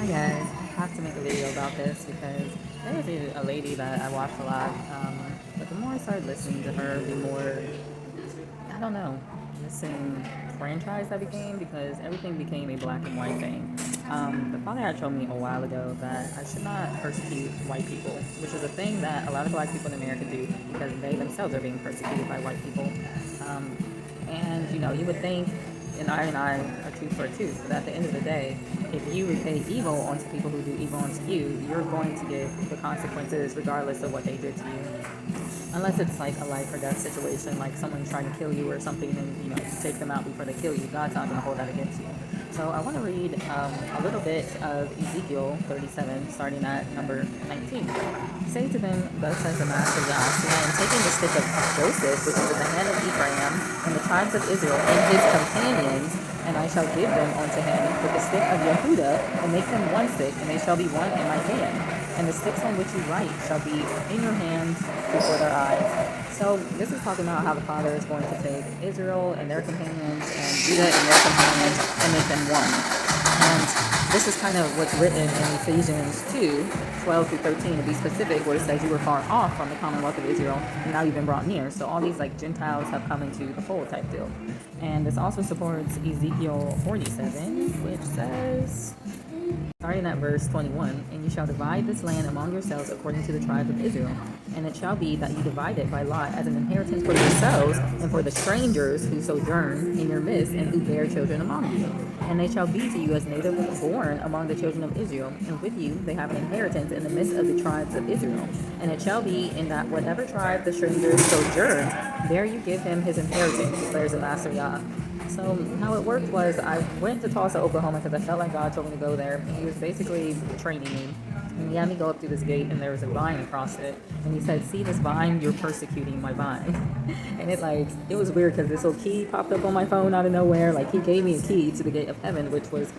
Yes, I have to make a video about this because there was a lady that I watched a lot. But the more I started listening to her, the more, I don't know, franchise that became because everything became a black and white thing. The father had told me a while ago that I should not persecute white people, which is a thing that a lot of black people in America do because they themselves are being persecuted by white people. Um, and you would think an eye are tooth for a tooth, but at the end of the day, if you repay evil onto people who do evil onto you, you're going to get the consequences regardless of what they did to you. Unless it's like a life or death situation, like someone trying to kill you or something, and you take them out before they kill you. God's not going to hold that against you. So I want to read a little bit of Ezekiel 37, starting at number 19. Say to them, thus says the Master Yah, see, I am taking the stick of Joseph, which is in the hand of Ephraim, and the tribes of Israel, and his companions, and I shall give them unto him with the stick of Yehuda, and make them one stick, and they shall be one in my hand. And the sticks on which you write shall be in your hands before their eyes. So this is talking about how the Father is going to take Israel and their companions and Judah and their companions and make them one. And this is kind of what's written in Ephesians 2, 12 through 13 to be specific, where it says you were far off from the commonwealth of Israel and now you've been brought near. So all these like Gentiles have come into the fold type deal. And this also supports Ezekiel 47, which says, starting at verse 21, and you shall divide this land among yourselves according to the tribes of Israel. And it shall be that you divide it by lot as an inheritance for yourselves and for the strangers who sojourn in your midst and who bear children among you. And they shall be to you as native born among the children of Israel. And with you they have an inheritance in the midst of the tribes of Israel. And it shall be in that whatever tribe the strangers sojourn, there you give him his inheritance, declares the Master Yah. So how it worked was I went to Tulsa, Oklahoma because I felt like God told me to go there. He was basically training me. And he had me go up through this gate and there was a vine across it. And he said, see this vine? You're persecuting my vine. And it was weird because this little key popped up on my phone out of nowhere. Like he gave me a key to the gate of heaven, which was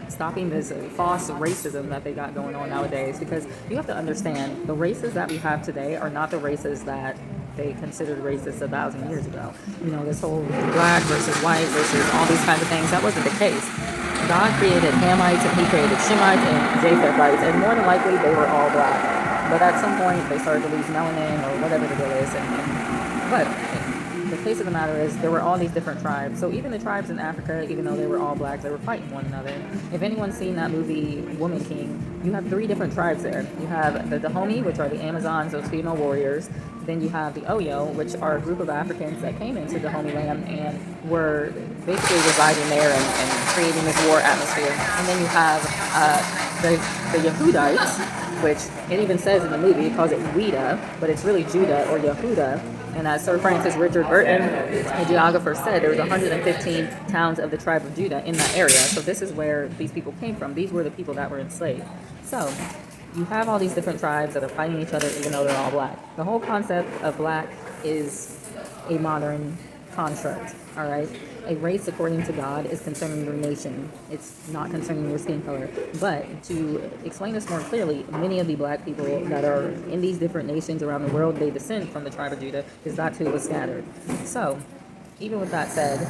stopping this false racism that they got going on nowadays. Because you have to understand, the races that we have today are not the races that they considered racist 1,000 years ago. This whole black versus white versus all these kinds of things, that wasn't the case. God created Hamites and he created Shemites and Japhethites, and more than likely they were all black. But at some point they started to lose melanin or whatever the deal is. But the case of the matter is there were all these different tribes. So even the tribes in Africa, even though they were all blacks, they were fighting one another. If anyone's seen that movie Woman King, you have 3 different tribes there. You have the Dahomey, which are the Amazons, those female warriors. Then you have the Oyo, which are a group of Africans that came into Dahomey land and were basically residing there and creating this war atmosphere. And then you have the Yehudites, which it even says in the movie, it calls it Judah, but it's really Judah or Yehuda. And as Sir Francis Richard Burton, a geographer, said, there was 115 towns of the tribe of Judah in that area. So this is where these people came from. These were the people that were enslaved. So you have all these different tribes that are fighting each other even though they're all black. The whole concept of black is a modern construct, all right? A race, according to God, is concerning your nation. It's not concerning your skin color. But to explain this more clearly, many of the black people that are in these different nations around the world, they descend from the tribe of Judah, because that's who was scattered. So, even with that said,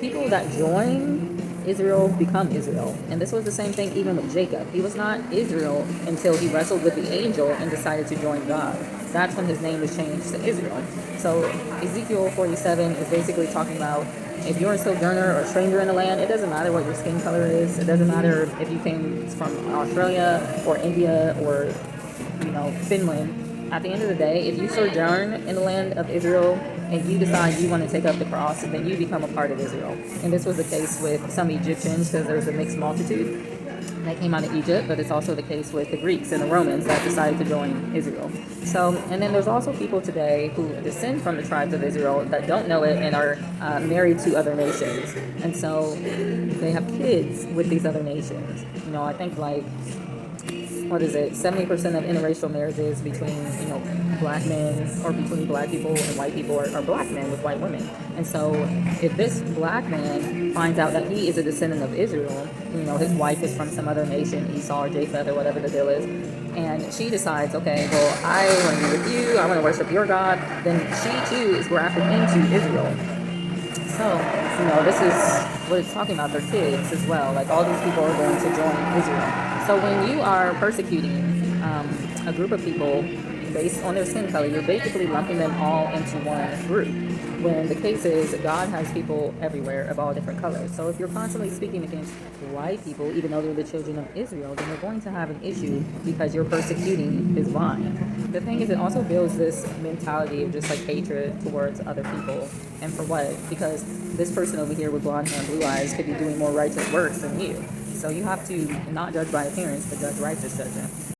people that join Israel become Israel. And this was the same thing even with Jacob. He was not Israel until he wrestled with the angel and decided to join God. That's when his name was changed to Israel. So Ezekiel 47 is basically talking about if you're a sojourner or a stranger in the land, it doesn't matter what your skin color is. It doesn't matter if you came from Australia or India or, Finland. At the end of the day, if you sojourn in the land of Israel and you decide you want to take up the cross, then you become a part of Israel. And this was the case with some Egyptians because there's a mixed multitude that came out of Egypt, but it's also the case with the Greeks and the Romans that decided to join Israel. So, and then there's also people today who descend from the tribes of Israel that don't know it and are married to other nations. And so they have kids with these other nations. I think like 70% of interracial marriages between, black men or between black people and white people are black men with white women. And so if this black man finds out that he is a descendant of Israel, his wife is from some other nation, Esau or Japheth or whatever the deal is, and she decides, okay, well, I want to be with you, I want to worship your God, then she too is grafted into Israel. So, this is what it's talking about, their kids as well. Like all these people are going to join Israel. So when you are persecuting a group of people based on their skin color, you're basically lumping them all into one group. When the case is God has people everywhere of all different colors. So if you're constantly speaking against white people, even though they're the children of Israel, then you're going to have an issue because you're persecuting his vine. The thing is, it also builds this mentality of just like hatred towards other people. And for what? Because this person over here with blonde hair and blue eyes could be doing more righteous works than you. So you have to not judge by appearance, but judge righteous judgment.